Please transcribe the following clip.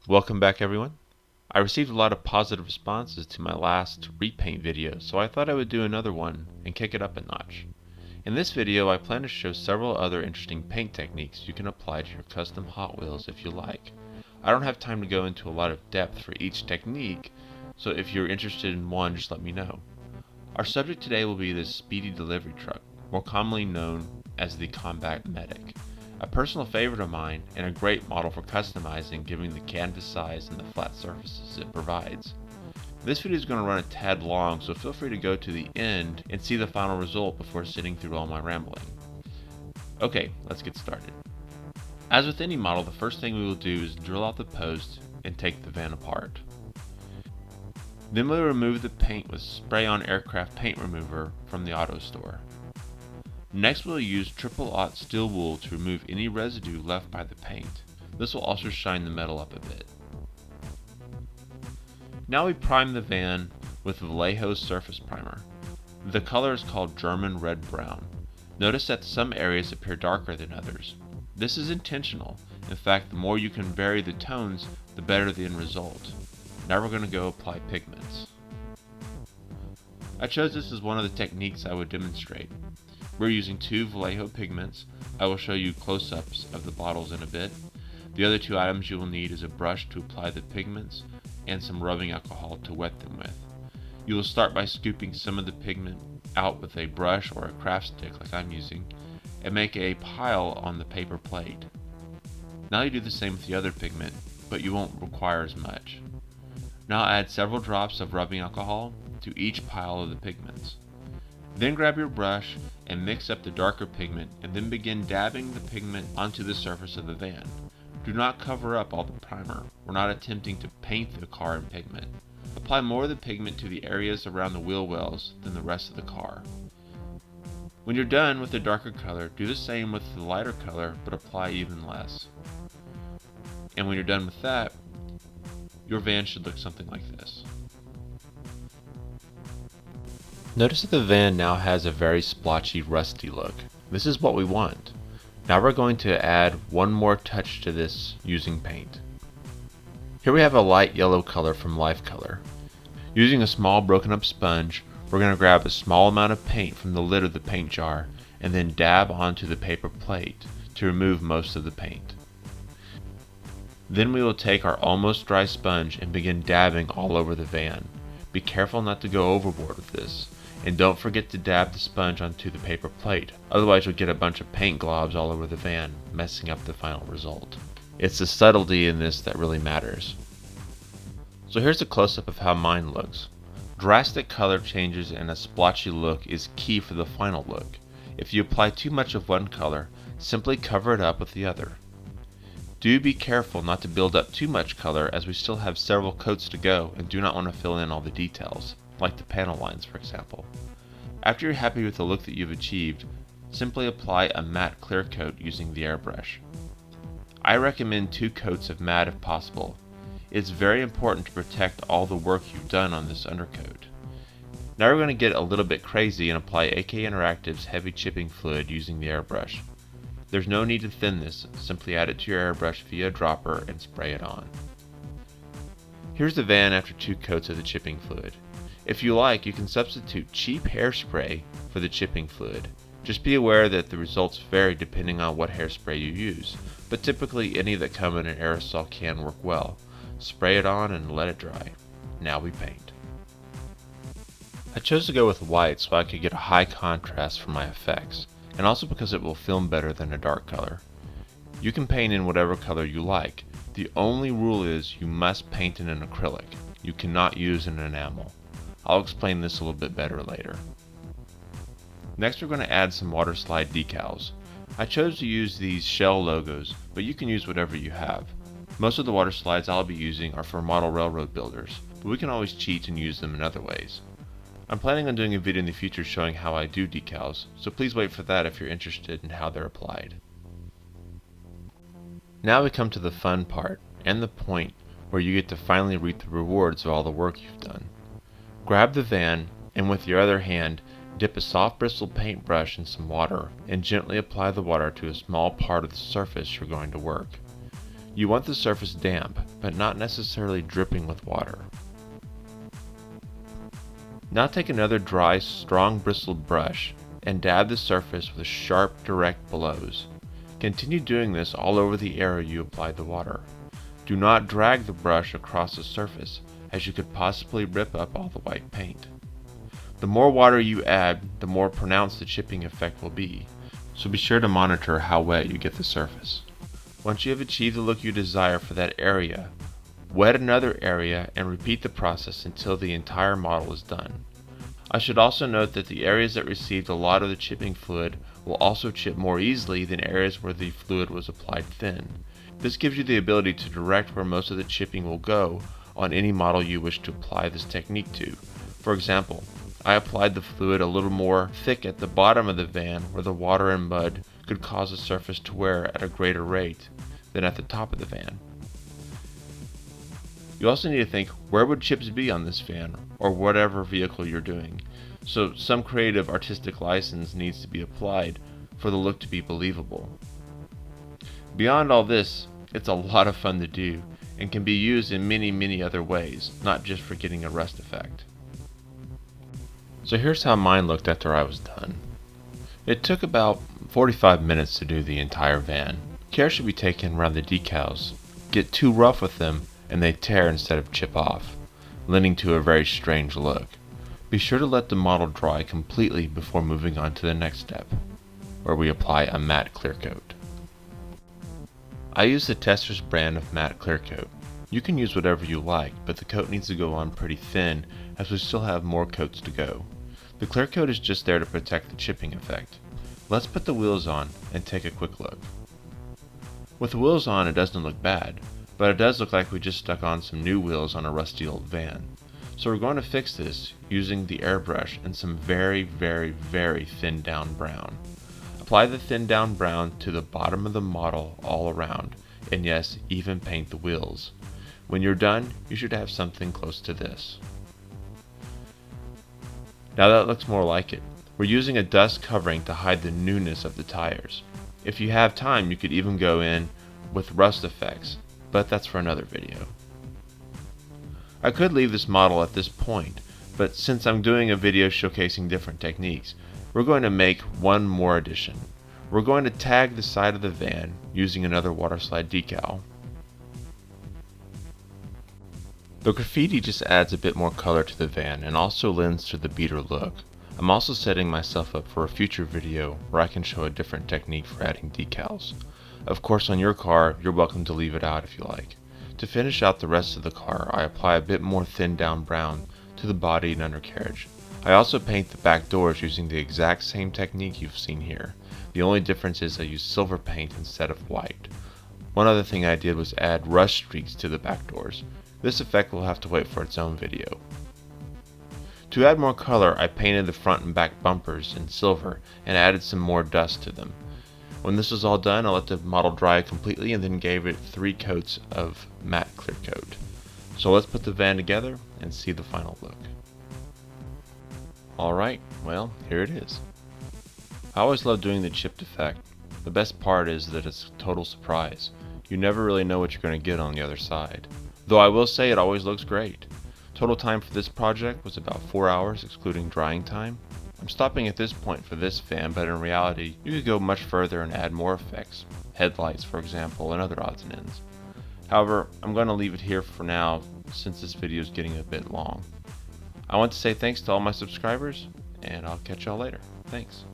Welcome back everyone. I received a lot of positive responses to my last repaint video, so I thought I would do another one and kick it up a notch. In this video I plan to show several other interesting paint techniques you can apply to your custom Hot Wheels if you like. I don't have time to go into a lot of depth for each technique, so if you're interested in one, just let me know. Our subject today will be the speedy delivery truck, more commonly known as the Combat Medic. A personal favorite of mine and a great model for customizing given the canvas size and the flat surfaces it provides. This video is going to run a tad long, so feel free to go to the end and see the final result before sitting through all my rambling. Okay, let's get started. As with any model, the first thing we will do is drill out the post and take the van apart. Then we'll remove the paint with spray-on aircraft paint remover from the auto store. Next we'll use triple-aught steel wool to remove any residue left by the paint. This will also shine the metal up a bit. Now we prime the van with Vallejo surface primer. The color is called German red brown. Notice that some areas appear darker than others. This is intentional. In fact, the more you can vary the tones, the better the end result. Now we're going to go apply pigments. I chose this as one of the techniques I would demonstrate. We're using two Vallejo pigments. I will show you close-ups of the bottles in a bit. The other two items you will need is a brush to apply the pigments and some rubbing alcohol to wet them with. You will start by scooping some of the pigment out with a brush or a craft stick like I'm using and make a pile on the paper plate. Now you do the same with the other pigment, but you won't require as much. Now add several drops of rubbing alcohol to each pile of the pigments. Then grab your brush and mix up the darker pigment and then begin dabbing the pigment onto the surface of the van. Do not cover up all the primer. We're not attempting to paint the car in pigment. Apply more of the pigment to the areas around the wheel wells than the rest of the car. When you're done with the darker color, do the same with the lighter color but apply even less. And when you're done with that, your van should look something like this. Notice that the van now has a very splotchy, rusty look. This is what we want. Now we're going to add one more touch to this using paint. Here we have a light yellow color from Life Color. Using a small broken up sponge, we're going to grab a small amount of paint from the lid of the paint jar and then dab onto the paper plate to remove most of the paint. Then we will take our almost dry sponge and begin dabbing all over the van. Be careful not to go overboard with this. And don't forget to dab the sponge onto the paper plate, otherwise you'll get a bunch of paint globs all over the van, messing up the final result. It's the subtlety in this that really matters. So here's a close-up of how mine looks. Drastic color changes and a splotchy look is key for the final look. If you apply too much of one color, simply cover it up with the other. Do be careful not to build up too much color as we still have several coats to go and do not want to fill in all the details, like the panel lines for example. After you're happy with the look that you've achieved, simply apply a matte clear coat using the airbrush. I recommend 2 coats of matte if possible. It's very important to protect all the work you've done on this undercoat. Now we're going to get a little bit crazy and apply AK Interactive's heavy chipping fluid using the airbrush. There's no need to thin this, simply add it to your airbrush via a dropper and spray it on. Here's the van after 2 coats of the chipping fluid. If you like, you can substitute cheap hairspray for the chipping fluid. Just be aware that the results vary depending on what hairspray you use, but typically any that come in an aerosol can work well. Spray it on and let it dry. Now we paint. I chose to go with white so I could get a high contrast for my effects, and also because it will film better than a dark color. You can paint in whatever color you like. The only rule is you must paint in an acrylic. You cannot use an enamel. I'll explain this a little bit better later. Next we're going to add some waterslide decals. I chose to use these shell logos, but you can use whatever you have. Most of the water slides I'll be using are for model railroad builders, but we can always cheat and use them in other ways. I'm planning on doing a video in the future showing how I do decals, so please wait for that if you're interested in how they're applied. Now we come to the fun part, and the point where you get to finally reap the rewards of all the work you've done. Grab the van, and with your other hand, dip a soft bristle paintbrush in some water, and gently apply the water to a small part of the surface you're going to work. You want the surface damp, but not necessarily dripping with water. Now take another dry, strong bristled brush and dab the surface with sharp, direct blows. Continue doing this all over the area you applied the water. Do not drag the brush across the surface, as you could possibly rip up all the white paint. The more water you add, the more pronounced the chipping effect will be, so be sure to monitor how wet you get the surface. Once you have achieved the look you desire for that area, wet another area and repeat the process until the entire model is done. I should also note that the areas that received a lot of the chipping fluid will also chip more easily than areas where the fluid was applied thin. This gives you the ability to direct where most of the chipping will go on any model you wish to apply this technique to. For example, I applied the fluid a little more thick at the bottom of the van where the water and mud could cause the surface to wear at a greater rate than at the top of the van. You also need to think, where would chips be on this van or whatever vehicle you're doing? So some creative artistic license needs to be applied for the look to be believable. Beyond all this, it's a lot of fun to do and can be used in many other ways, not just for getting a rust effect. So here's how mine looked after I was done. It took about 45 minutes to do the entire van. Care should be taken around the decals. Get too rough with them and they tear instead of chip off, lending to a very strange look. Be sure to let the model dry completely before moving on to the next step, where we apply a matte clear coat. I use the Testor's brand of matte clear coat. You can use whatever you like, but the coat needs to go on pretty thin as we still have more coats to go. The clear coat is just there to protect the chipping effect. Let's put the wheels on and take a quick look. With the wheels on, it doesn't look bad, but it does look like we just stuck on some new wheels on a rusty old van. So we're going to fix this using the airbrush and some very thinned down brown. Apply the thinned down brown to the bottom of the model all around, and yes, even paint the wheels. When you're done, you should have something close to this. Now that looks more like it. We're using a dust covering to hide the newness of the tires. If you have time, you could even go in with rust effects, but that's for another video. I could leave this model at this point, but since I'm doing a video showcasing different techniques, we're going to make one more addition. We're going to tag the side of the van using another waterslide decal. The graffiti just adds a bit more color to the van and also lends to the beater look. I'm also setting myself up for a future video where I can show a different technique for adding decals. Of course, on your car, you're welcome to leave it out if you like. To finish out the rest of the car, I apply a bit more thinned down brown to the body and undercarriage. I also paint the back doors using the exact same technique you've seen here. The only difference is I use silver paint instead of white. One other thing I did was add rust streaks to the back doors. This effect will have to wait for its own video. To add more color, I painted the front and back bumpers in silver and added some more dust to them. When this was all done, I let the model dry completely and then gave it 3 coats of matte clear coat. So let's put the van together and see the final look. Alright, well, here it is. I always love doing the chipped effect. The best part is that it's a total surprise. You never really know what you're going to get on the other side. Though I will say it always looks great. Total time for this project was about 4 hours excluding drying time. I'm stopping at this point for this fan, but in reality, you could go much further and add more effects. Headlights, for example, and other odds and ends. However, I'm going to leave it here for now since this video is getting a bit long. I want to say thanks to all my subscribers, and I'll catch y'all later. Thanks.